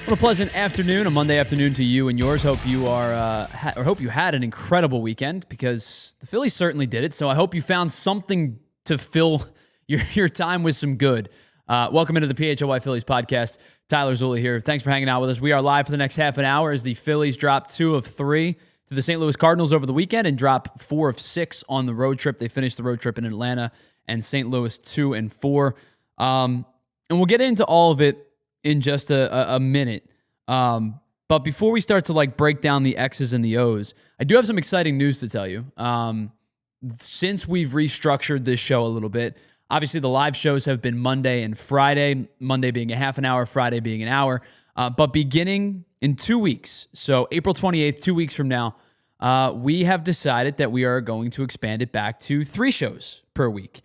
What a pleasant afternoon, a Monday afternoon to you and yours. Hope you are, hope you had an incredible weekend, because the Phillies certainly did it. So I hope you found something to fill your time with some good. Welcome into the PHLY Phillies podcast. Tyler Zuli here. Thanks for hanging out with us. We are live for the next half an hour as the Phillies drop 2 of 3 to the St. Louis Cardinals over the weekend and drop 4 of 6 on the road trip. They finished the road trip in Atlanta and St. Louis 2 and 4. And we'll get into all of it in just a minute. But before we start to break down the X's and the O's, I do have some exciting news to tell you. Since we've restructured this show a little bit, obviously the live shows have been Monday and Friday, Monday being a half an hour, Friday being an hour. But beginning in 2 weeks, so April 28th, 2 weeks from now, we have decided that we are going to expand it back to 3 shows per week.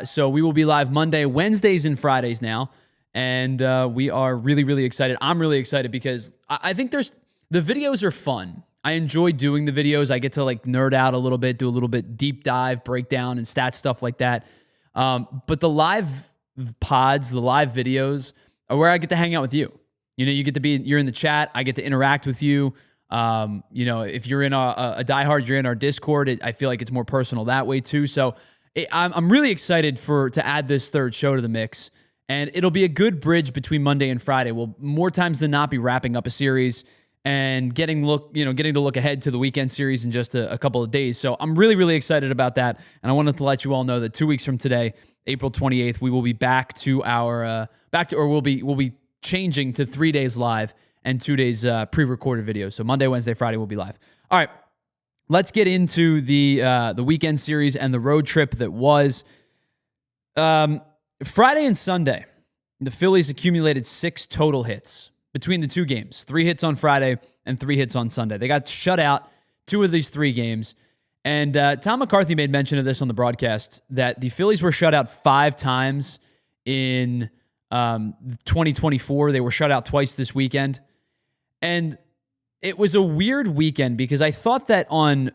So we will be live Monday, Wednesdays, and Fridays now. And we are really, really excited. I'm really excited because I think the videos are fun. I enjoy doing the videos. I get to nerd out a little bit, do a little bit deep dive, breakdown, and stat stuff like that. But the live pods, the live videos are where I get to hang out with you. You know, you're in the chat. I get to interact with you. If you're in a diehard, you're in our Discord. I feel like it's more personal that way too. So I'm really excited to add this third show to the mix. And it'll be a good bridge between Monday and Friday. We'll more times than not be wrapping up a series and getting to look ahead to the weekend series in just a couple of days. So I'm really, really excited about that. And I wanted to let you all know that 2 weeks from today, April 28th, we will be back to we'll be changing to 3 days live and 2 days pre-recorded videos. So Monday, Wednesday, Friday will be live. All right, let's get into the weekend series and the road trip that was. Friday and Sunday, the Phillies accumulated 6 total hits between the 2 games. 3 hits on Friday and 3 hits on Sunday. They got shut out 2 of these 3 games. And Tom McCarthy made mention of this on the broadcast, that the Phillies were shut out 5 times in 2024. They were shut out twice this weekend. And it was a weird weekend because I thought that on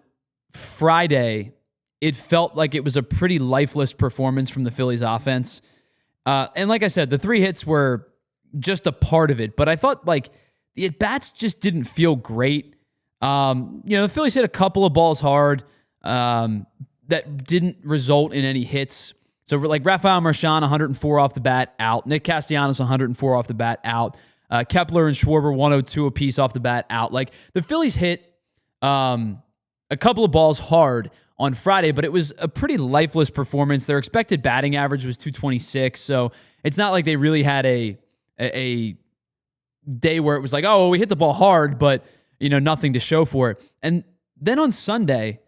Friday, it felt like it was a pretty lifeless performance from the Phillies offense. And like I said, the 3 hits were just a part of it, but I thought the at-bats just didn't feel great. The Phillies hit a couple of balls hard that didn't result in any hits. So Rafael Marchand, 104 off the bat, out. Nick Castellanos, 104 off the bat, out. Kepler and Schwarber, 102 apiece off the bat, out. The Phillies hit a couple of balls hard on Friday, but it was a pretty lifeless performance. Their expected batting average was 226, so it's not like they really had a day where it was we hit the ball hard, but nothing to show for it. And then on Sunday,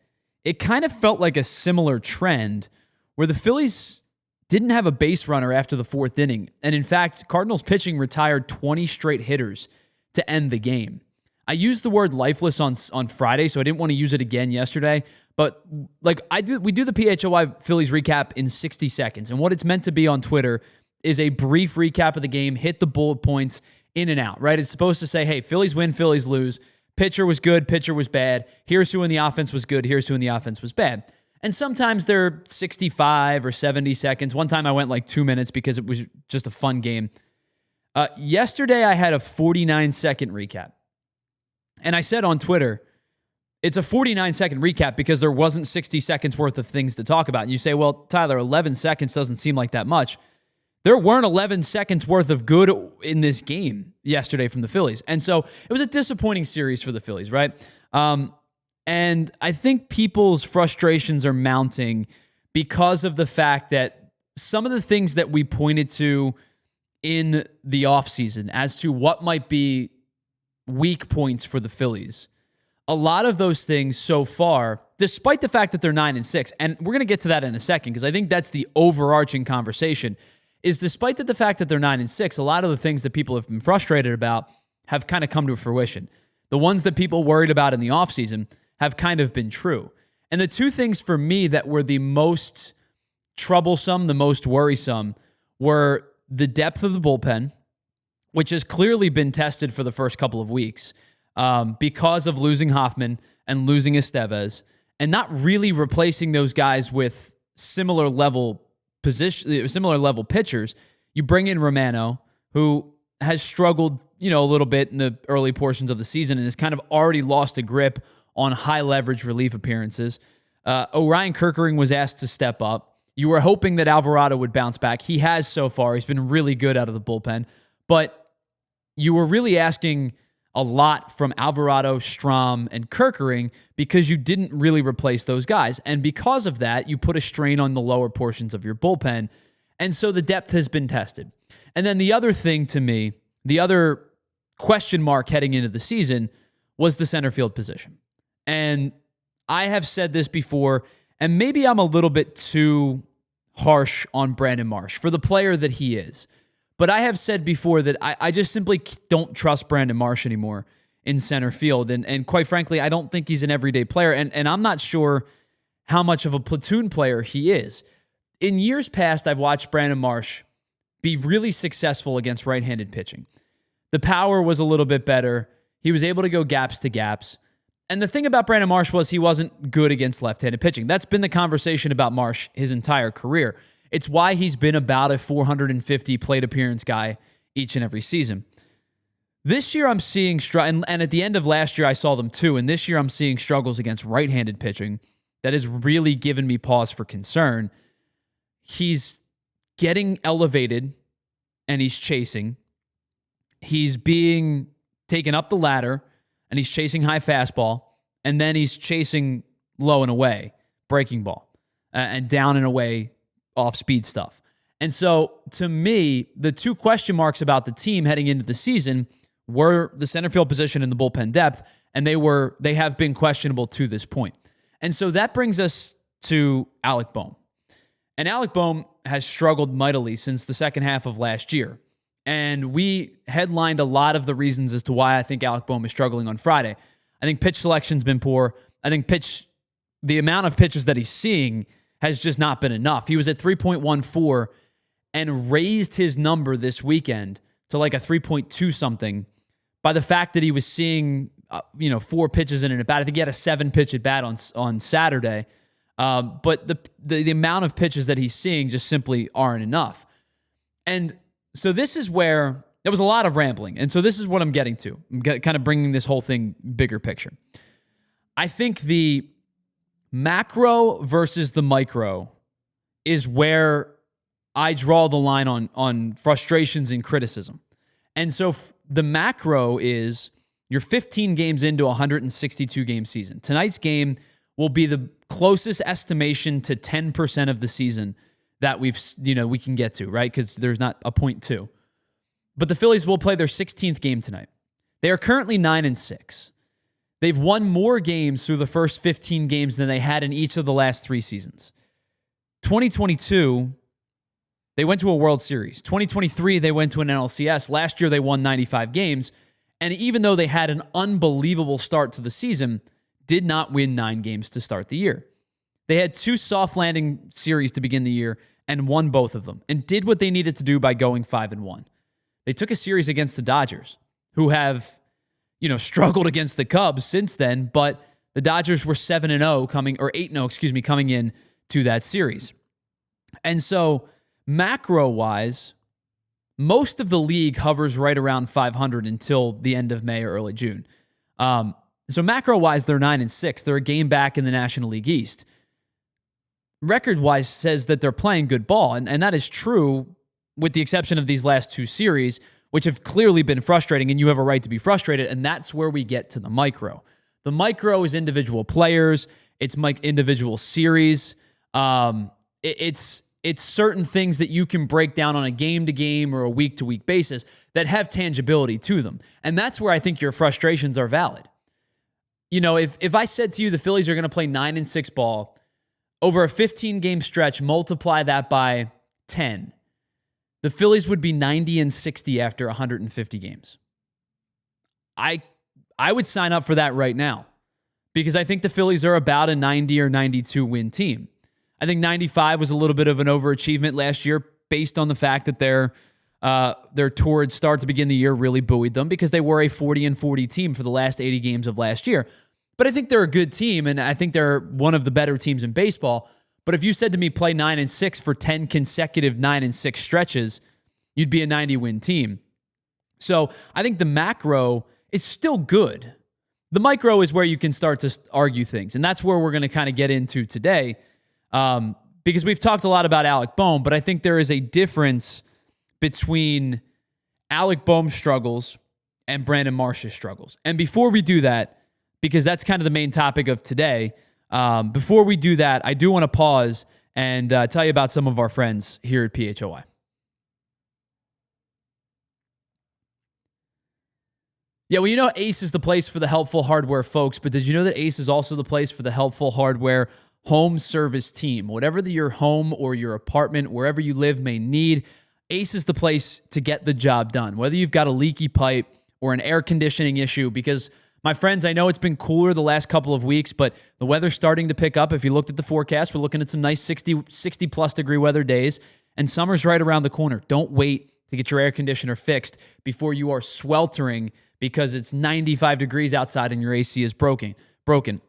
it kind of felt like a similar trend where the Phillies didn't have a base runner after the 4th inning. And in fact, Cardinals pitching retired 20 straight hitters to end the game. I used the word lifeless on Friday, so I didn't want to use it again yesterday. But we do the PHLY Phillies recap in 60 seconds. And what it's meant to be on Twitter is a brief recap of the game, hit the bullet points in and out, right? It's supposed to say, hey, Phillies win, Phillies lose. Pitcher was good, pitcher was bad. Here's who in the offense was good, here's who in the offense was bad. And sometimes they're 65 or 70 seconds. One time I went 2 minutes because it was just a fun game. Yesterday I had a 49-second recap. And I said on Twitter, it's a 49-second recap because there wasn't 60 seconds worth of things to talk about. And you say, well, Tyler, 11 seconds doesn't seem like that much. There weren't 11 seconds worth of good in this game yesterday from the Phillies. And so it was a disappointing series for the Phillies, right? And I think people's frustrations are mounting because of the fact that some of the things that we pointed to in the offseason as to what might be weak points for the Phillies a lot of those things so far, despite the fact that they're 9-6, and we're going to get to that in a second because I think that's the overarching conversation, is despite the fact that they're 9-6, a lot of the things that people have been frustrated about have kind of come to fruition. The ones that people worried about in the offseason have kind of been true. And the two things for me that were the most troublesome, the most worrisome, were the depth of the bullpen, which has clearly been tested for the first couple of weeks because of losing Hoffman and losing Estevez and not really replacing those guys with similar level pitchers. You bring in Romano, who has struggled, a little bit in the early portions of the season and has kind of already lost a grip on high leverage relief appearances. Orion Kerkering was asked to step up. You were hoping that Alvarado would bounce back. He has so far. He's been really good out of the bullpen. But you were really asking a lot from Alvarado, Strahm, and Kerkering because you didn't really replace those guys. And because of that, you put a strain on the lower portions of your bullpen. And so the depth has been tested. And then the other thing to me, the other question mark heading into the season was the center field position. And I have said this before, and maybe I'm a little bit too harsh on Brandon Marsh for the player that he is. But I have said before that I just simply don't trust Brandon Marsh anymore in center field. And quite frankly, I don't think he's an everyday player. And I'm not sure how much of a platoon player he is. In years past, I've watched Brandon Marsh be really successful against right-handed pitching. The power was a little bit better. He was able to go gaps to gaps. And the thing about Brandon Marsh was he wasn't good against left-handed pitching. That's been the conversation about Marsh his entire career. It's why he's been about a 450 plate appearance guy each and every season. This year I'm seeing, and at the end of last year I saw them too, and this year I'm seeing struggles against right-handed pitching that has really given me pause for concern. He's getting elevated and he's chasing. He's being taken up the ladder and he's chasing high fastball, and then he's chasing low and away, breaking ball, and down and away, off-speed stuff. And so, to me, the two question marks about the team heading into the season were the center field position and the bullpen depth, and they have been questionable to this point. And so that brings us to Alec Bohm. And Alec Bohm has struggled mightily since the second half of last year. And we headlined a lot of the reasons as to why I think Alec Bohm is struggling on Friday. I think pitch selection's been poor. I think the amount of pitches that he's seeing has just not been enough. He was at 3.14 and raised his number this weekend to like a 3.2 something by the fact that he was seeing 4 pitches in an at bat. I think he had a 7-pitch at bat on Saturday. But the amount of pitches that he's seeing just simply aren't enough. And so this is where there was a lot of rambling. And so this is what I'm getting to. I'm kind of bringing this whole thing bigger picture. I think the macro versus the micro is where I draw the line on frustrations and criticism. And so the macro is you're 15 games into a 162 game season. Tonight's game will be the closest estimation to 10% of the season that we can get to, right? Because there's not a 0.2. But the Phillies will play their 16th game tonight. They are currently 9-6. They've won more games through the first 15 games than they had in each of the last 3 seasons. 2022, they went to a World Series. 2023, they went to an NLCS. Last year, they won 95 games. And even though they had an unbelievable start to the season, did not win 9 games to start the year. They had 2 soft landing series to begin the year and won both of them and did what they needed to do by going 5-1. They took a series against the Dodgers, who have, struggled against the Cubs since then, but the Dodgers were 7-0 coming in to that series. And so macro-wise, most of the league hovers right around 500 until the end of May or early June. So macro-wise, they're 9-6. They're a game back in the National League East. Record-wise says that they're playing good ball, and that is true with the exception of these last 2 series, which have clearly been frustrating, and you have a right to be frustrated, and that's where we get to the micro. The micro is individual players. It's individual series. It's certain things that you can break down on a game-to-game or a week-to-week basis that have tangibility to them, and that's where I think your frustrations are valid. if I said to you the Phillies are going to play 9-6 ball over a 15-game stretch, multiply that by 10, the Phillies would be 90-60 after 150 games. I would sign up for that right now because I think the Phillies are about a 90 or 92 win team. I think 95 was a little bit of an overachievement last year based on the fact that their torrid start to begin the year really buoyed them because they were a 40-40 team for the last 80 games of last year. But I think they're a good team, and I think they're one of the better teams in baseball. But if you said to me play 9-6 for 10 consecutive 9-6 stretches, you'd be a 90-win team. So I think the macro is still good. The micro is where you can start to argue things, and that's where we're going to kind of get into today because we've talked a lot about Alec Bohm, but I think there is a difference between Alec Bohm's struggles and Brandon Marsh's struggles. And before we do that, because that's kind of the main topic of today, before we do that, I do want to pause and tell you about some of our friends here at PHOI. Yeah, well, Ace is the place for the helpful hardware folks, but did you know that Ace is also the place for the helpful hardware home service team? Whatever your home or your apartment, wherever you live may need, Ace is the place to get the job done. Whether you've got a leaky pipe or an air conditioning issue, because my friends, I know it's been cooler the last couple of weeks, but the weather's starting to pick up. If you looked at the forecast, we're looking at some nice 60 plus degree weather days, and summer's right around the corner. Don't wait to get your air conditioner fixed before you are sweltering because it's 95 degrees outside and your AC is broken.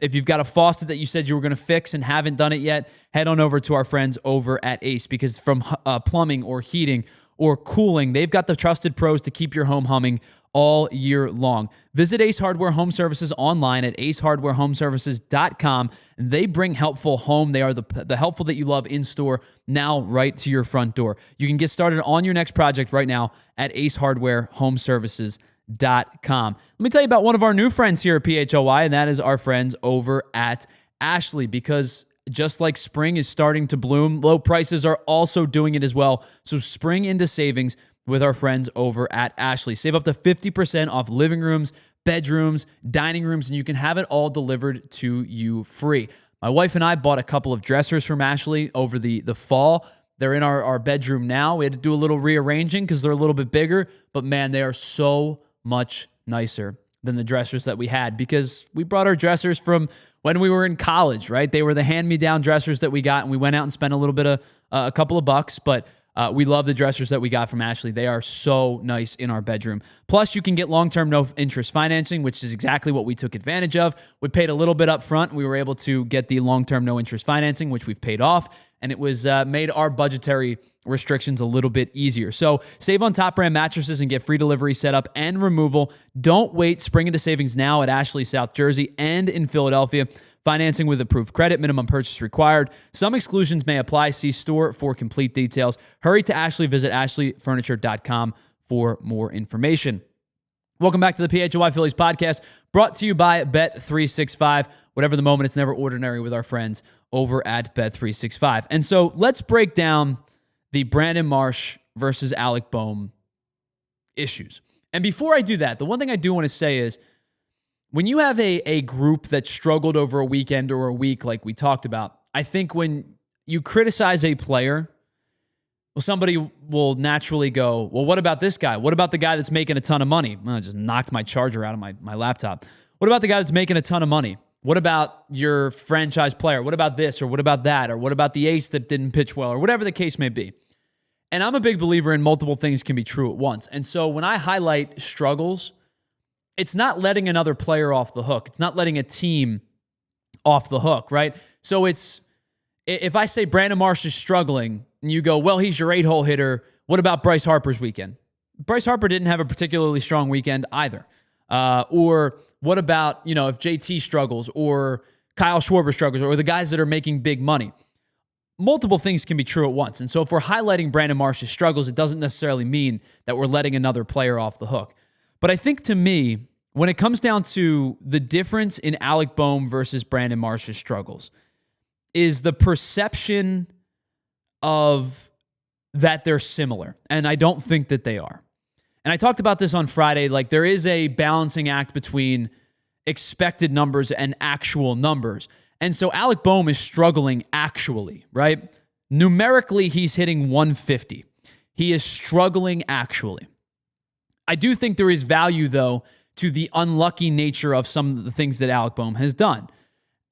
If you've got a faucet that you said you were going to fix and haven't done it yet, head on over to our friends over at Ace, because from plumbing or heating or cooling, they've got the trusted pros to keep your home humming all year long. Visit Ace Hardware Home Services online at acehardwarehomeservices.com. They bring helpful home. They are the helpful that you love in store now right to your front door. You can get started on your next project right now at acehardwarehomeservices.com. Let me tell you about one of our new friends here at PHOI, and that is our friends over at Ashley, because just like spring is starting to bloom, low prices are also doing it as well. So spring into savings with our friends over at Ashley. Save up to 50% off living rooms, bedrooms, dining rooms, and you can have it all delivered to you free. My wife and I bought a couple of dressers from Ashley over the fall. They're in our bedroom now. We had to do a little rearranging because they're a little bit bigger, but man, they are so much nicer than the dressers that we had because we brought our dressers from when we were in college, right? They were the hand-me-down dressers that we got, and we went out and spent a little bit of a couple of bucks, but we love the dressers that we got from Ashley. They are so nice in our bedroom. Plus, you can get long-term no-interest financing, which is exactly what we took advantage of. We paid a little bit up front. We were able to get the long-term no-interest financing, which we've paid off, and it was made our budgetary restrictions a little bit easier. So save on top brand mattresses and get free delivery, setup, and removal. Don't wait. Spring into savings now at Ashley, South Jersey, and in Philadelphia. Financing with approved credit, minimum purchase required. Some exclusions may apply. See store for complete details. Hurry to Ashley. Visit ashleyfurniture.com for more information. Welcome back to the PHOI Phillies podcast, brought to you by Bet365. Whatever the moment, it's never ordinary with our friends over at Bet365. And so let's break down the Brandon Marsh versus Alec Bohm issues. And before I do that, the one thing I do want to say is, when you have a group that struggled over a weekend or a week like we talked about, I think when you criticize a player, well, somebody will naturally go, well, what about this guy? What about the guy that's making a ton of money? Well, I just knocked my charger out of my laptop. What about the guy that's making a ton of money? What about your franchise player? What about this or what about that? Or what about the ace that didn't pitch well or whatever the case may be? And I'm a big believer in multiple things can be true at once. And so when I highlight struggles, it's not letting another player off the hook. It's not letting a team off the hook, right? So it's, if I say Brandon Marsh is struggling and you go, well, he's your 8-hole hitter, what about Bryce Harper's weekend? Bryce Harper didn't have a particularly strong weekend either. Or what about, if JT struggles or Kyle Schwarber struggles or the guys that are making big money? Multiple things can be true at once. And so if we're highlighting Brandon Marsh's struggles, it doesn't necessarily mean that we're letting another player off the hook. But I think to me, when it comes down to the difference in Alec Bohm versus Brandon Marsh's struggles, is the perception of that they're similar. And I don't think that they are. And I talked about this on Friday. Like, there is a balancing act between expected numbers and actual numbers. And so Alec Bohm is struggling actually, right? Numerically, he's hitting 150. He is struggling actually. I do think there is value, though, to the unlucky nature of some of the things that Alec Bohm has done.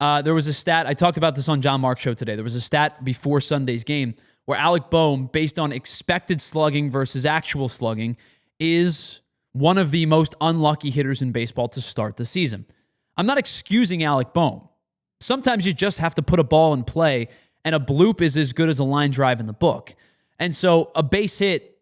There was a stat, I talked about this on John Mark's show today. There was a stat before Sunday's game where Alec Bohm, based on expected slugging versus actual slugging, is one of the most unlucky hitters in baseball to start the season. I'm not excusing Alec Bohm. Sometimes you just have to put a ball in play, and a bloop is as good as a line drive in the book. And so a base hit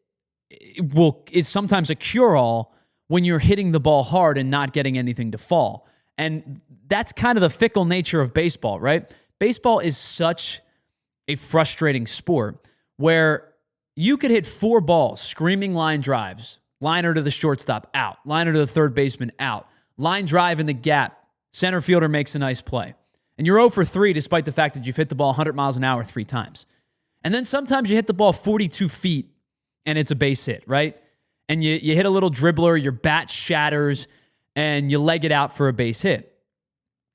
is sometimes a cure-all when you're hitting the ball hard and not getting anything to fall. And that's kind of the fickle nature of baseball, right? Baseball is such a frustrating sport where you could hit 4 balls, screaming line drives, liner to the shortstop, out, liner to the third baseman, out, line drive in the gap, center fielder makes a nice play. And you're 0 for 3 despite the fact that you've hit the ball 100 miles an hour 3 times. And then sometimes you hit the ball 42 feet and it's a base hit, right? And you hit a little dribbler, your bat shatters, and you leg it out for a base hit.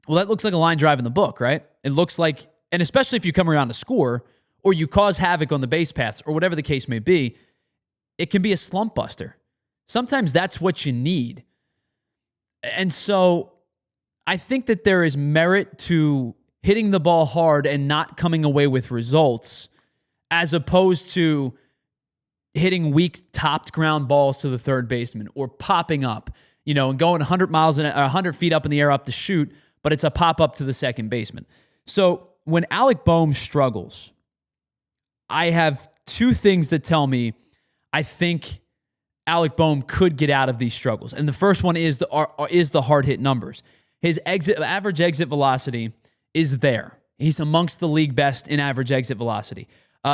Well, that looks like a line drive in the book, right? It looks like, and especially if you come around to score or you cause havoc on the base paths or whatever the case may be, it can be a slump buster. Sometimes that's what you need. And so I think that there is merit to hitting the ball hard and not coming away with results as opposed to hitting weak topped ground balls to the third baseman or popping up, and going 100 feet up in the air up the chute, but it's a pop up to the second baseman. So when Alec Bohm struggles, I have 2 things that tell me I think Alec Bohm could get out of these struggles. And the first one is the hard hit numbers. His average exit velocity is there. He's amongst the league best in average exit velocity.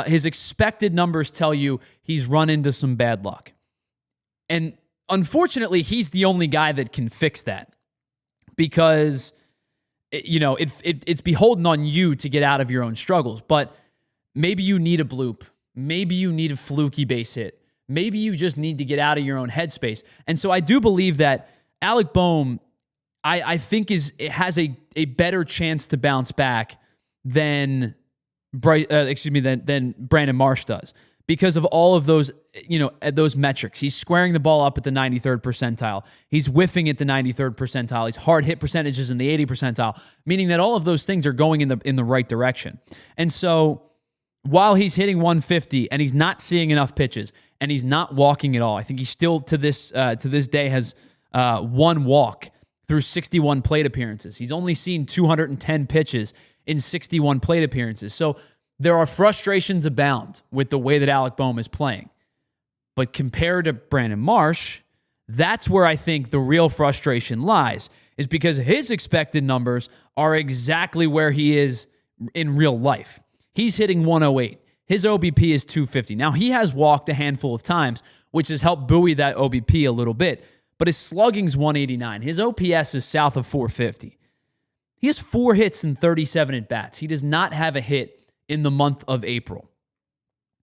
His expected numbers tell you he's run into some bad luck. And unfortunately, he's the only guy that can fix that because, it's beholden on you to get out of your own struggles. But maybe you need a bloop. Maybe you need a fluky base hit. Maybe you just need to get out of your own headspace. And so I do believe that Alec Bohm, I think has a better chance to bounce back than Brandon Marsh does because of all of those, those metrics. He's squaring the ball up at the 93rd percentile. He's whiffing at the 93rd percentile. He's hard hit percentages in the 80 percentile, meaning that all of those things are going in the right direction. And so while he's hitting 150 and he's not seeing enough pitches and he's not walking at all, I think he still to this day has 1 walk through 61 plate appearances. He's only seen 210 pitches in 61 plate appearances. So there are frustrations abound with the way that Alec Bohm is playing. But compared to Brandon Marsh, that's where I think the real frustration lies, is because his expected numbers are exactly where he is in real life. He's hitting 108. His OBP is 250. Now, he has walked a handful of times, which has helped buoy that OBP a little bit, but his slugging's 189. His OPS is south of 450. He has 4 hits and 37 at-bats. He does not have a hit in the month of April.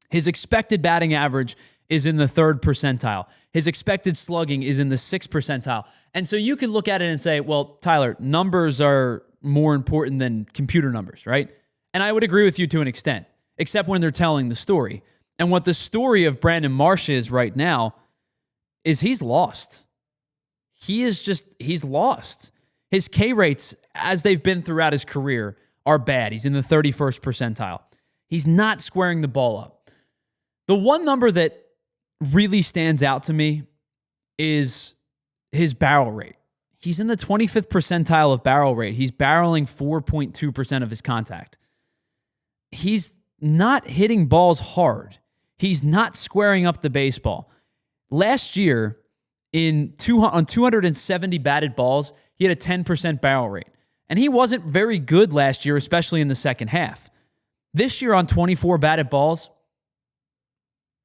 His expected batting average is in the 3rd percentile. His expected slugging is in the 6th percentile. And so you can look at it and say, well, Tyler, numbers are more important than computer numbers, right? And I would agree with you to an extent, except when they're telling the story. And what the story of Brandon Marsh is right now is he's lost. He's lost. His K rates, as they've been throughout his career, are bad. He's in the 31st percentile. He's not squaring the ball up. The one number that really stands out to me is his barrel rate. He's in the 25th percentile of barrel rate. He's barreling 4.2% of his contact. He's not hitting balls hard. He's not squaring up the baseball. Last year, on 270 batted balls, he had a 10% barrel rate. And he wasn't very good last year, especially in the second half. This year on 24 batted balls,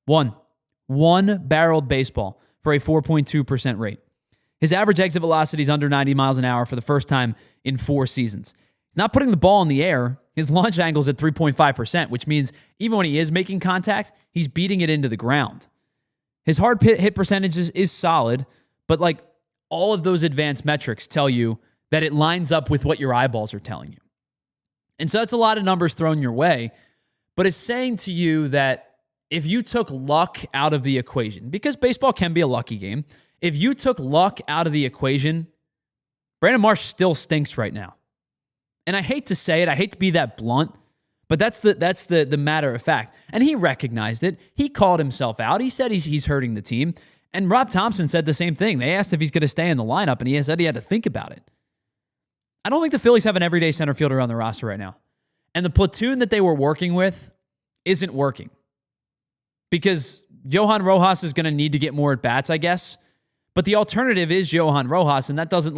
one barreled baseball for a 4.2% rate. His average exit velocity is under 90 miles an hour for the first time in 4 seasons. He's not putting the ball in the air. His launch angle is at 3.5%, which means even when he is making contact, he's beating it into the ground. His hard hit percentage is solid, but like all of those advanced metrics tell you that it lines up with what your eyeballs are telling you. And so that's a lot of numbers thrown your way, but it's saying to you that if you took luck out of the equation, because baseball can be a lucky game, if you took luck out of the equation, Brandon Marsh still stinks right now. And I hate to say it, I hate to be that blunt, but that's the matter of fact. And he recognized it. He called himself out. He said he's hurting the team. And Rob Thompson said the same thing. They asked if he's going to stay in the lineup, and he said he had to think about it. I don't think the Phillies have an everyday center fielder on the roster right now. And the platoon that they were working with isn't working. Because Johan Rojas is going to need to get more at-bats, I guess. But the alternative is Johan Rojas, and that doesn't,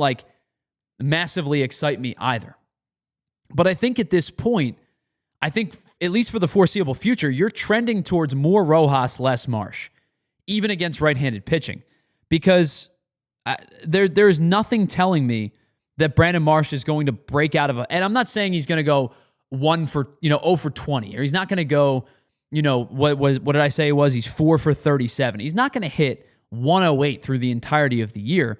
massively excite me either. But I think at this point, at least for the foreseeable future, you're trending towards more Rojas, less Marsh, even against right-handed pitching. Because there's nothing telling me that Brandon Marsh is going to break out of and I'm not saying he's going to go 0 for 20, or he's not going to go, what did I say it was? He's 4 for 37. He's not going to hit 108 through the entirety of the year.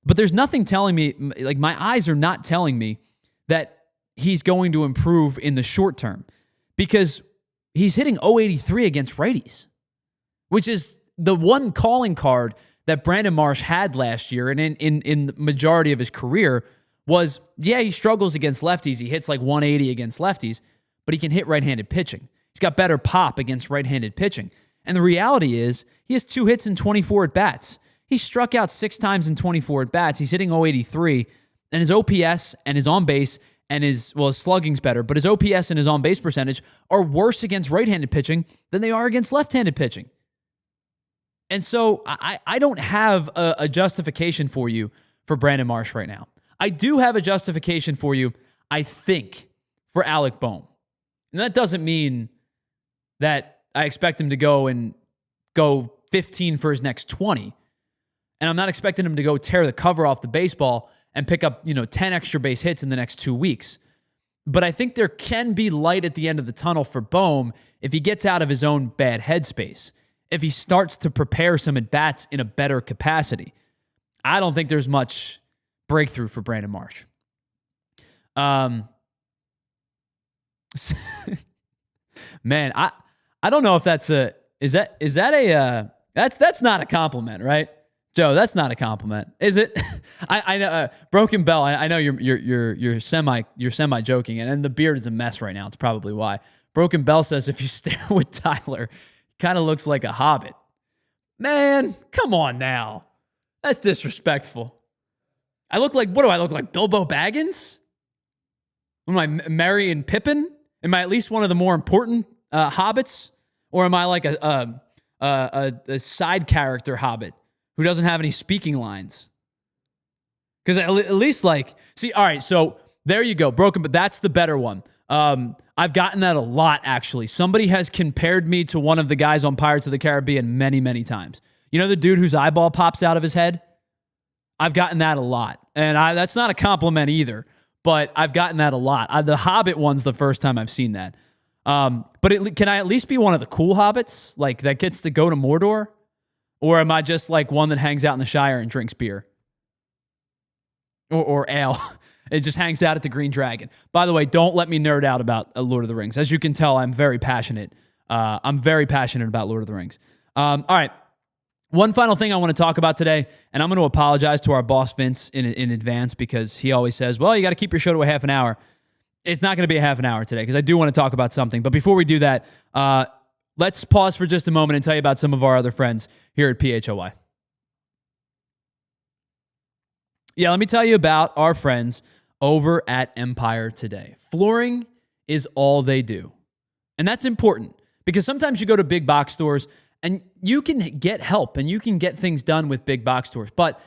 But there's nothing telling me, my eyes are not telling me that he's going to improve in the short term, because he's hitting 083 against righties, which is the one calling card that Brandon Marsh had last year and in the majority of his career was, he struggles against lefties. He hits 180 against lefties, but he can hit right-handed pitching. He's got better pop against right-handed pitching. And the reality is he has 2 hits and 24 at-bats. He struck out 6 times in 24 at-bats. He's hitting 083, and his OPS and his on-base and his slugging's better, but his OPS and his on-base percentage are worse against right-handed pitching than they are against left-handed pitching. And so I don't have a justification for you for Brandon Marsh right now. I do have a justification for you, I think, for Alec Bohm. And that doesn't mean that I expect him to go 15 for his next 20. And I'm not expecting him to go tear the cover off the baseball and pick up, 10 extra base hits in the next 2 weeks. But I think there can be light at the end of the tunnel for Bohm if he gets out of his own bad headspace, if he starts to prepare some at-bats in a better capacity. I don't think there's much breakthrough for Brandon Marsh. Man, I don't know if that's that's not a compliment, right? Joe, that's not a compliment, is it? I know, Broken Bell. I know you're semi joking, and the beard is a mess right now. It's probably why. Broken Bell says if you stare with Tyler, he kind of looks like a hobbit. Man, come on now, that's disrespectful. What do I look like? Bilbo Baggins? Am I Merry and Pippin? Am I at least one of the more important hobbits, or am I like a side character hobbit who doesn't have any speaking lines? Because at least all right, so there you go, Broken, but that's the better one. I've gotten that a lot, actually. Somebody has compared me to one of the guys on Pirates of the Caribbean many, many times. You know the dude whose eyeball pops out of his head? I've gotten that a lot. And that's not a compliment either, but I've gotten that a lot. The Hobbit one's the first time I've seen that. But can I at least be one of the cool hobbits, that gets to go to Mordor? Or am I just one that hangs out in the Shire and drinks beer? Or ale. It just hangs out at the Green Dragon. By the way, don't let me nerd out about Lord of the Rings. As you can tell, I'm very passionate. I'm very passionate about Lord of the Rings. All right. One final thing I want to talk about today, and I'm going to apologize to our boss, Vince, in advance, because he always says, well, you got to keep your show to a half an hour. It's not going to be a half an hour today, because I do want to talk about something. But before we do that, let's pause for just a moment and tell you about some of our other friends here at PHOY. Yeah, let me tell you about our friends over at Empire Today. Flooring is all they do. And that's important, because sometimes you go to big box stores and you can get help and you can get things done with big box stores, but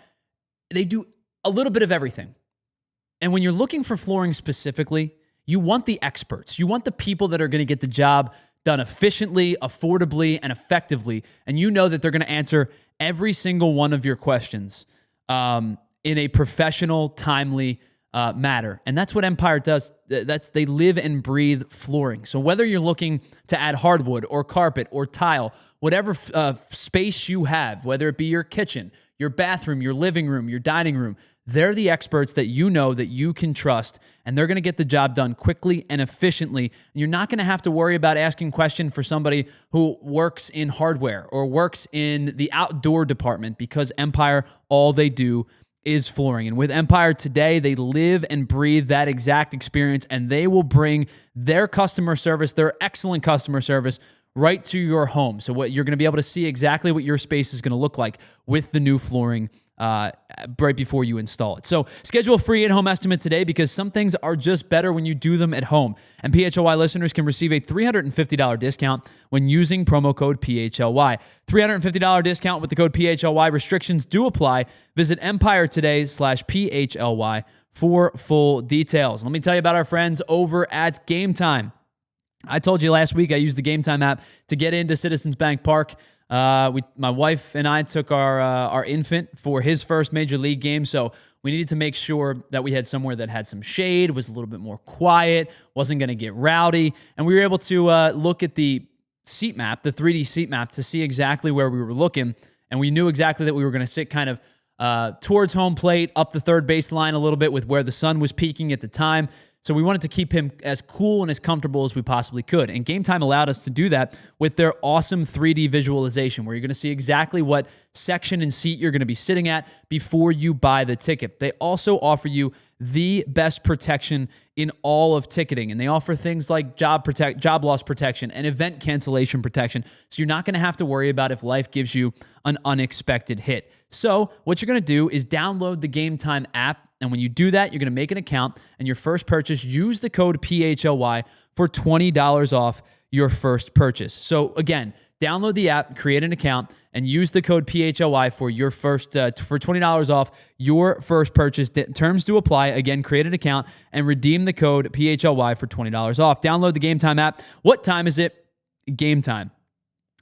they do a little bit of everything. And when you're looking for flooring specifically, you want the experts. You want the people that are going to get the job done efficiently, affordably, and effectively. And you know that they're going to answer every single one of your questions in a professional, timely matter. And that's what Empire does. They live and breathe flooring. So whether you're looking to add hardwood or carpet or tile, whatever space you have, whether it be your kitchen, your bathroom, your living room, your dining room, They're the experts that you know that you can trust, and they're going to get the job done quickly and efficiently. And you're not going to have to worry about asking questions for somebody who works in hardware or works in the outdoor department, because Empire, all they do is flooring. And with Empire today, they live and breathe that exact experience, and they will bring their customer service, their excellent customer service, right to your home. So what you're going to be able to see exactly what your space is going to look like with the new flooring right before you install it. So schedule a free in-home estimate today, because some things are just better when you do them at home. And PHLY listeners can receive a $350 discount when using promo code PHLY. $350 discount with the code PHLY. Restrictions do apply. Visit Empire today/PHLY for full details. Let me tell you about our friends over at Game Time. I told you last week I used the Game Time app to get into Citizens Bank Park. My wife and I took our infant for his first major league game, so we needed to make sure that we had somewhere that had some shade, was a little bit more quiet, wasn't going to get rowdy, and we were able to look at the seat map, the 3D seat map, to see exactly where we were looking, and we knew exactly that we were going to sit kind of towards home plate, up the third baseline a little bit with where the sun was peaking at the time. So we wanted to keep him as cool and as comfortable as we possibly could. And Game Time allowed us to do that with their awesome 3D visualization, where you're going to see exactly what section and seat you're going to be sitting at before you buy the ticket. They also offer you the best protection in all of ticketing. And they offer things like job loss protection and event cancellation protection. So you're not going to have to worry about if life gives you an unexpected hit. So what you're going to do is download the Game Time app. And when you do that, you're going to make an account, and your first purchase, use the code PHLY for $20 off your first purchase. So again, download the app, create an account, and use the code PHLY for your first for $20 off your first purchase. Terms do apply. Again, create an account and redeem the code PHLY for $20 off. Download the Game Time app. What time is it? Game time.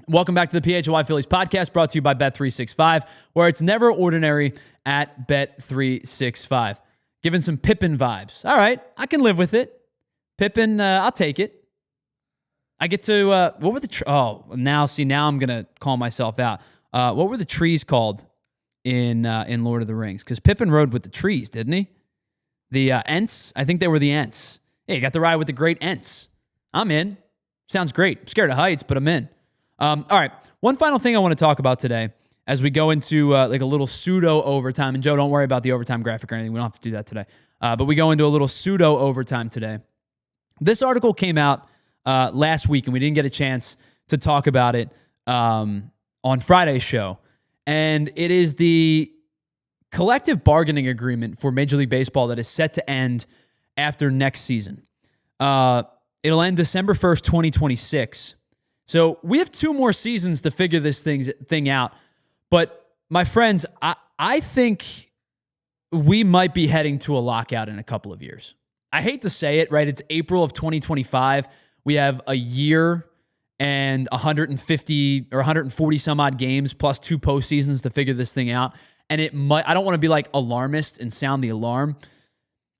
Welcome back to the PHLY Phillies podcast, brought to you by Bet365, where it's never ordinary at Bet365. Giving some Pippen vibes. All right, I can live with it. Pippen, I'll take it. I get to, what were the, now I'm going to call myself out. What were the trees called in Lord of the Rings? Because Pippen rode with the trees, didn't he? The Ents? I think they were the Ents. Hey, you got to ride with the great Ents. I'm in. Sounds great. I'm scared of heights, but I'm in. All right, one final thing I want to talk about today as we go into like a little pseudo overtime. And Joe, don't worry about the overtime graphic or anything. We don't have to do that today. But we go into a little pseudo overtime today. This article came out last week, and we didn't get a chance to talk about it on Friday's show. And it is the collective bargaining agreement for Major League Baseball that is set to end after next season. It'll end December 1st, 2026. So we have 2 more seasons to figure this thing out. But my friends, I think we might be heading to a lockout in a couple of years. I hate to say it, right? It's April of 2025. We have a year and 150 or 140 some odd games plus 2 postseasons to figure this thing out. And it might, I don't want to be like alarmist and sound the alarm,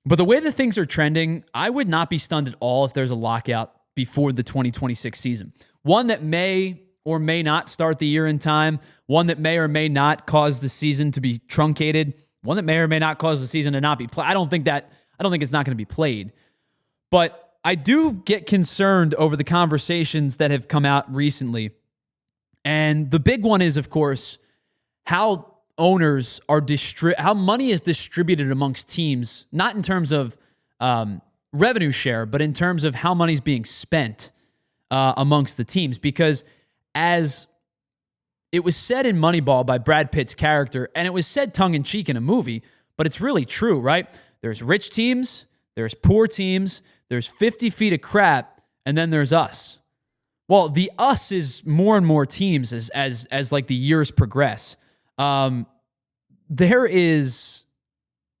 but the way that things are trending, I would not be stunned at all if there's a lockout before the 2026 season. One that may or may not start the year in time, one that may or may not cause the season to be truncated, one that may or may not cause the season to not be played. I don't think it's not going to be played. But I do get concerned over the conversations that have come out recently. And the big one is, of course, how owners are how money is distributed amongst teams, not in terms of revenue share, but in terms of how money's being spent amongst the teams. Because as it was said in Moneyball by Brad Pitt's character, and it was said tongue-in-cheek in a movie, but it's really true, right? There's rich teams, there's poor teams, there's 50 feet of crap, and then there's us. Well, the us is more and more teams as like the years progress. There is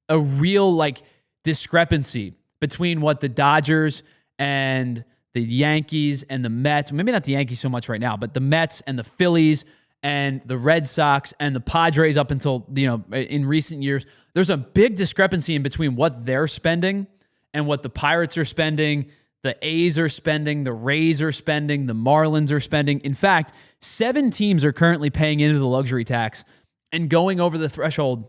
a real like discrepancy between what the Dodgers and the Yankees and the Mets, maybe not the Yankees so much right now, but the Mets and the Phillies and the Red Sox and the Padres up until, in recent years, there's a big discrepancy in between what they're spending and what the Pirates are spending, the A's are spending, the Rays are spending, the Marlins are spending. In fact, 7 teams are currently paying into the luxury tax and going over the threshold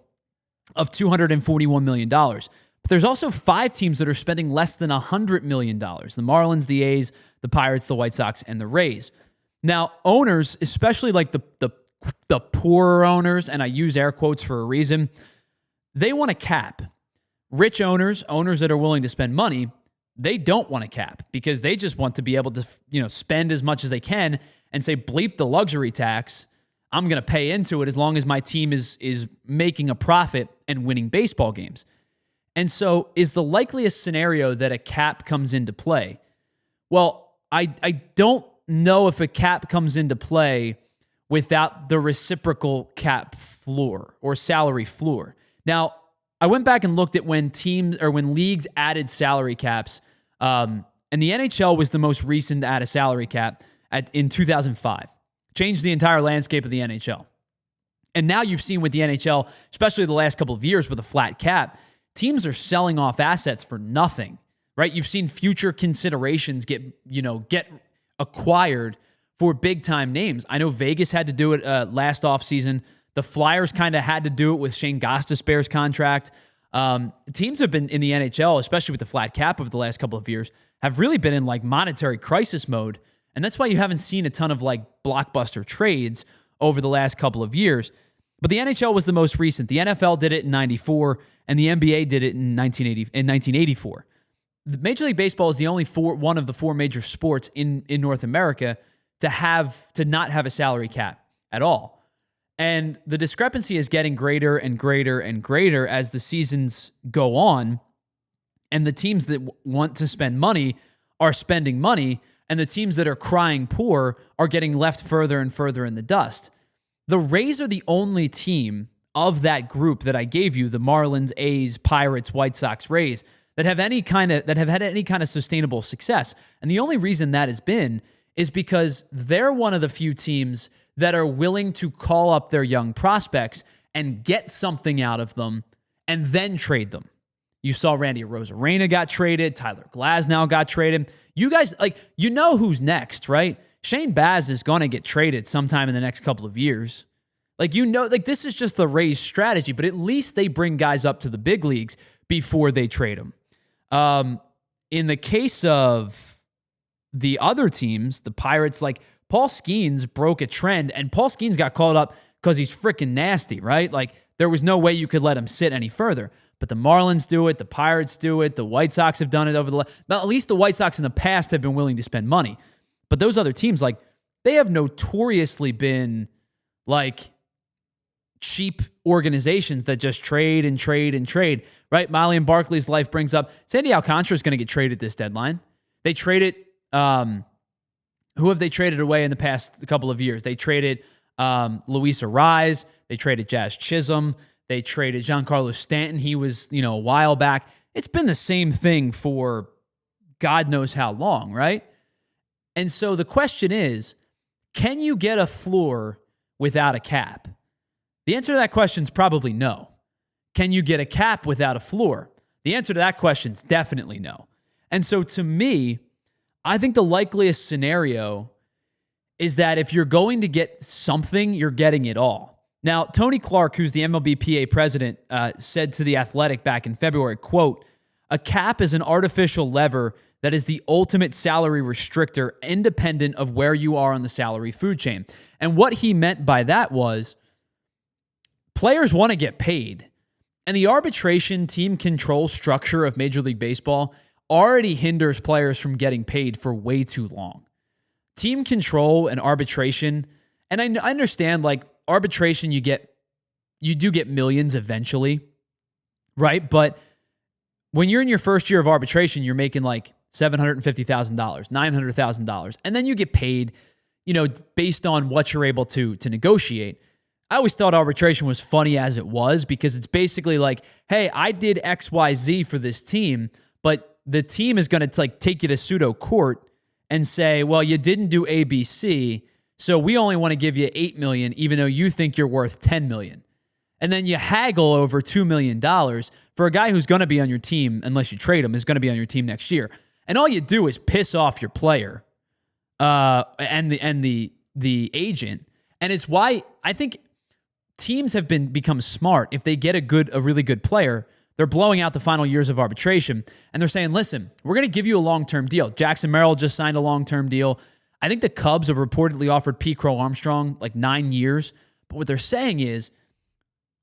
of $241 million. But there's also 5 teams that are spending less than $100 million. The Marlins, the A's, the Pirates, the White Sox, and the Rays. Now, owners, especially like the poorer owners, and I use air quotes for a reason, they want a cap. Rich owners that are willing to spend money, they don't want a cap because they just want to be able to, spend as much as they can and say, bleep the luxury tax. I'm going to pay into it as long as my team is making a profit and winning baseball games. And so is the likeliest scenario that a cap comes into play? Well, I don't know if a cap comes into play without the reciprocal cap floor or salary floor. Now, I went back and looked at when leagues added salary caps, and the NHL was the most recent to add a salary cap in 2005. Changed the entire landscape of the NHL. And now you've seen with the NHL, especially the last couple of years with a flat cap, teams are selling off assets for nothing, right? You've seen future considerations get acquired for big-time names. I know Vegas had to do it last offseason. The Flyers kind of had to do it with Shane Gostisbehere's contract. Teams have been in the NHL, especially with the flat cap over the last couple of years, have really been in like monetary crisis mode. And that's why you haven't seen a ton of like blockbuster trades over the last couple of years. But the NHL was the most recent. The NFL did it in 94, and the NBA did it in 1984. Major League Baseball is the only one of the 4 major sports in North America to not have a salary cap at all. And the discrepancy is getting greater and greater and greater as the seasons go on. And the teams that want to spend money are spending money, and the teams that are crying poor are getting left further and further in the dust. The Rays are the only team of that group that I gave you, the Marlins, A's, Pirates, White Sox, Rays, that have had any kind of sustainable success. And the only reason that has been is because they're one of the few teams that are willing to call up their young prospects and get something out of them and then trade them. You saw Randy Arozarena got traded. Tyler Glasnow got traded. You guys, who's next, right? Shane Baz is going to get traded sometime in the next couple of years. This is just the Rays strategy, but at least they bring guys up to the big leagues before they trade them. In the case of the other teams, the Pirates, Paul Skeens broke a trend, and Paul Skeens got called up because he's freaking nasty, right? There was no way you could let him sit any further. But the Marlins do it, the Pirates do it, the White Sox have done it at least the White Sox in the past have been willing to spend money. But those other teams, they have notoriously been, cheap organizations that just trade and trade and trade, right? Miley and Barkley's life brings up, Sandy Alcantara is going to get traded this deadline. They traded, who have they traded away in the past couple of years? They traded Luis Arraez. They traded Jazz Chisholm. They traded Giancarlo Stanton. He was, a while back. It's been the same thing for God knows how long, right? And so the question is, can you get a floor without a cap? The answer to that question is probably no. Can you get a cap without a floor? The answer to that question is definitely no. And so to me, I think the likeliest scenario is that if you're going to get something, you're getting it all. Now, Tony Clark, who's the MLBPA president, said to The Athletic back in February, quote, "A cap is an artificial lever that is the ultimate salary restrictor independent of where you are on the salary food chain." And what he meant by that was players want to get paid. And the arbitration team control structure of Major League Baseball already hinders players from getting paid for way too long. Team control and arbitration, and I understand arbitration, you do get millions eventually, right? But when you're in your first year of arbitration, you're making $750,000, $900,000, and then you get paid, based on what you're able to negotiate. I always thought arbitration was funny as it was because it's basically hey, I did XYZ for this team, but the team is going to take you to pseudo court and say, well, you didn't do ABC, so we only want to give you $8 million, even though you think you're worth $10 million. And then you haggle over $2 million for a guy who's going to be on your team, unless you trade him, is going to be on your team next year. And all you do is piss off your player and the agent. And it's why I think teams have become smart. If they get a really good player, they're blowing out the final years of arbitration, and they're saying, listen, we're going to give you a long-term deal. Jackson Merrill just signed a long-term deal. I think the Cubs have reportedly offered Pete Crow Armstrong like 9 years. But what they're saying is,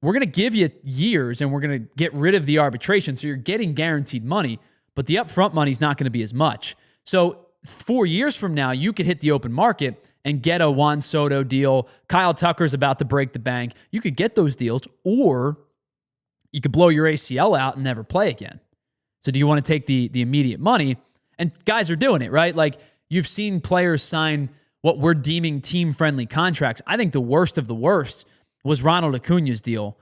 we're going to give you years and we're going to get rid of the arbitration. So you're getting guaranteed money, but the upfront money is not going to be as much. So 4 years from now, you could hit the open market and get a Juan Soto deal. Kyle Tucker's about to break the bank. You could get those deals, or you could blow your ACL out and never play again. So do you want to take the immediate money? And guys are doing it, right? Like, you've seen players sign what we're deeming team-friendly contracts. I think the worst of the worst was Ronald Acuña's deal.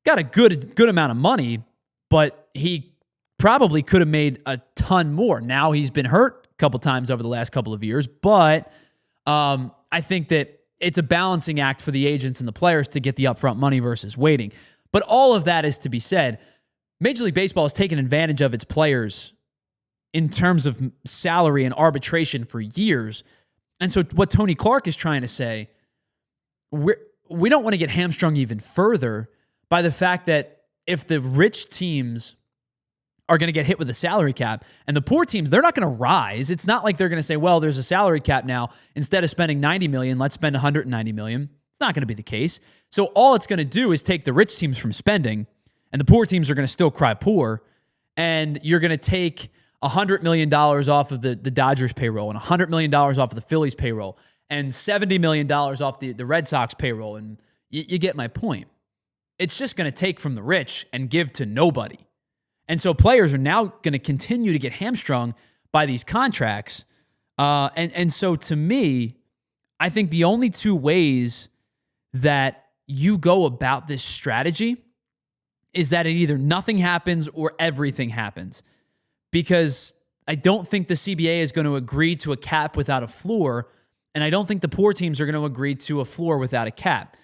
Got a good amount of money, but he probably could have made a ton more. Now he's been hurt a couple times over the last couple of years, but I think that it's a balancing act for the agents and the players to get the upfront money versus waiting. But all of that is to be said. Major League Baseball has taken advantage of its players in terms of salary and arbitration for years. And so what Tony Clark is trying to say, we don't want to get hamstrung even further by the fact that if the rich teams are going to get hit with a salary cap and the poor teams, they're not going to rise. It's not like they're going to say, well, there's a salary cap now. Instead of spending $90 million, let's spend $190 million. It's not going to be the case. So all it's going to do is take the rich teams from spending, and the poor teams are going to still cry poor, and you're going to take $100 million off of the Dodgers payroll and $100 million off of the Phillies payroll and $70 million off the Red Sox payroll. And you get my point. It's just going to take from the rich and give to nobody. And so players are now going to continue to get hamstrung by these contracts. And so to me, I think the only two ways that you go about this strategy is that it either nothing happens or everything happens. Because I don't think the CBA is going to agree to a cap without a floor, and I don't think the poor teams are going to agree to a floor without a cap.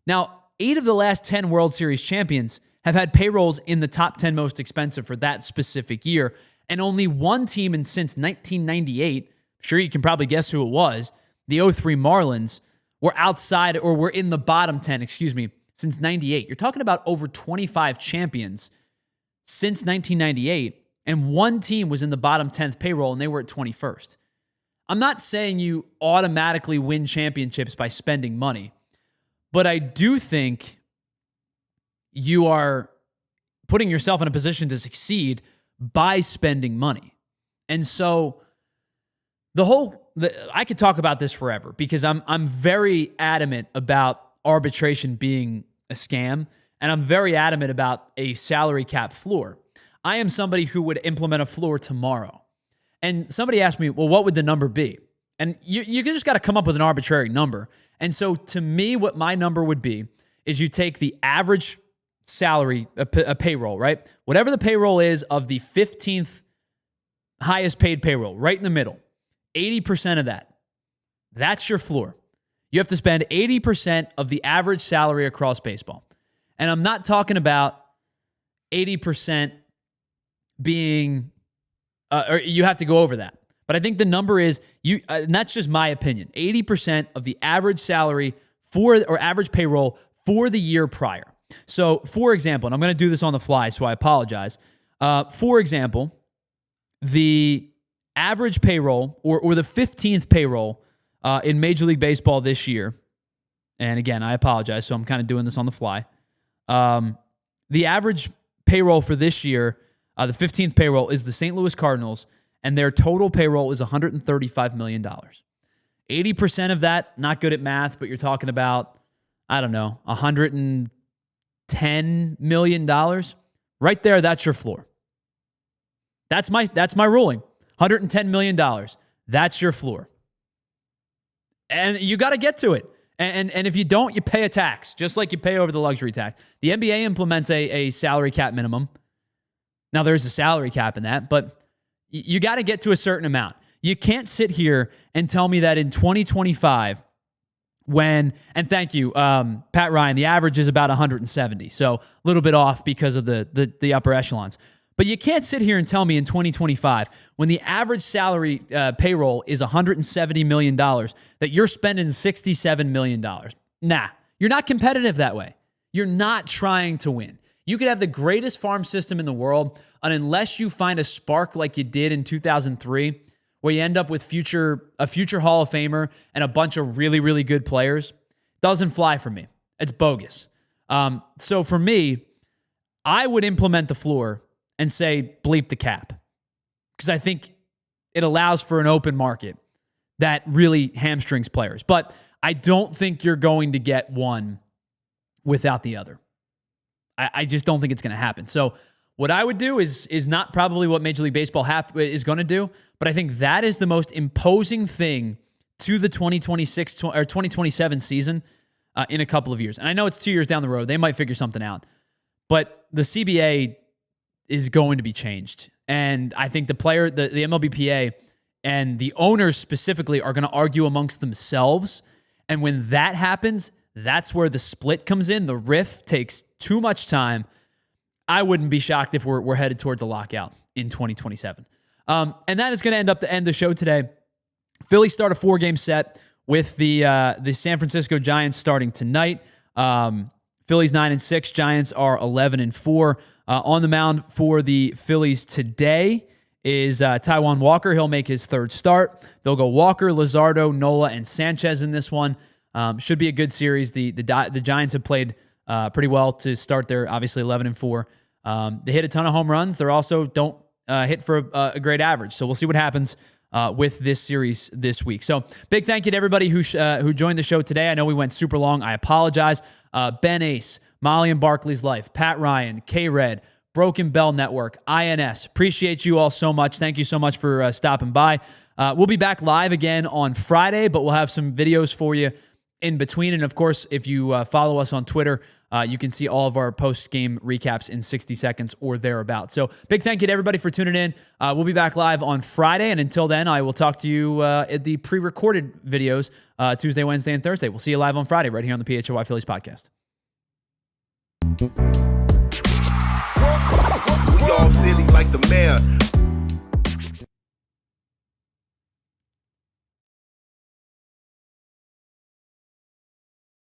Now, 8 of the last 10 World Series champions have had payrolls in the top 10 most expensive for that specific year, and only one team since 1998, I'm sure you can probably guess who it was, the 03 Marlins, were outside or were in the bottom 10, since 98. You're talking about over 25 champions since 1998. And one team was in the bottom 10th payroll, and they were at 21st. I'm not saying you automatically win championships by spending money, but I do think you are putting yourself in a position to succeed by spending money. And so I could talk about this forever because I'm very adamant about arbitration being a scam, and I'm very adamant about a salary cap floor. I am somebody who would implement a floor tomorrow. And somebody asked me, well, what would the number be? And you just got to come up with an arbitrary number. And so to me, what my number would be is you take the average salary, a payroll, right? Whatever the payroll is of the 15th highest paid payroll, right in the middle, 80% of that, that's your floor. You have to spend 80% of the average salary across baseball. And I'm not talking about 80% being, or you have to go over that. But I think the number is, and that's just my opinion, 80% of the average salary or average payroll for the year prior. So, for example, and I'm going to do this on the fly, so I apologize. For example, the average payroll or the 15th payroll in Major League Baseball this year, and again, I apologize, so I'm kind of doing this on the fly. The average payroll for this year, the 15th payroll, is the St. Louis Cardinals, and their total payroll is $135 million. 80% of that, not good at math, but you're talking about, I don't know, $110 million. Right there, that's your floor. That's my ruling. $110 million. That's your floor. And you got to get to it. And if you don't, you pay a tax, just like you pay over the luxury tax. The NBA implements a salary cap minimum. Now, there's a salary cap in that, but you got to get to a certain amount. You can't sit here and tell me that in 2025, and thank you, Pat Ryan, the average is about 170, so a little bit off because of the upper echelons. But you can't sit here and tell me in 2025, when the average salary payroll is $170 million, that you're spending $67 million. Nah, You're not competitive that way. You're not trying to win. You could have the greatest farm system in the world, and unless you find a spark like you did in 2003, where you end up with a future Hall of Famer and a bunch of really, really good players, doesn't fly for me. It's bogus. So for me, I would implement the floor and say bleep the cap, because I think it allows for an open market that really hamstrings players. But I don't think you're going to get one without the other. I just don't think it's going to happen. So what I would do is not probably what Major League Baseball is going to do, but I think that is the most imposing thing to the 2026 or 2027 season in a couple of years. And I know it's 2 years down the road. They might figure something out. But the CBA is going to be changed. And I think the MLBPA and the owners specifically are going to argue amongst themselves. And when that happens, that's where the split comes in. The rift takes too much time. I wouldn't be shocked if we're headed towards a lockout in 2027. And that is going to end the show today. Phillies start a 4-game set with the San Francisco Giants starting tonight. Phillies 9-6, Giants are 11-4. On the mound for the Phillies today is Taijuan Walker. He'll make his third start. They'll go Walker, Luzardo, Nola, and Sanchez in this one. Should be a good series. The Giants have played pretty well to start there, obviously 11-4. They hit a ton of home runs. They also don't hit for a great average. So we'll see what happens with this series this week. So big thank you to everybody who joined the show today. I know we went super long. I apologize. Ben Ace, Molly and Barkley's Life, Pat Ryan, K-Red, Broken Bell Network, INS. Appreciate you all so much. Thank you so much for stopping by. We'll be back live again on Friday, but we'll have some videos for you in between. And of course, if you follow us on Twitter, you can see all of our post-game recaps in 60 seconds or thereabouts. So big thank you to everybody for tuning in. We'll be back live on Friday. And until then, I will talk to you at the pre-recorded videos Tuesday, Wednesday, and Thursday. We'll see you live on Friday right here on the PHOY Phillies podcast. We all silly like the mayor.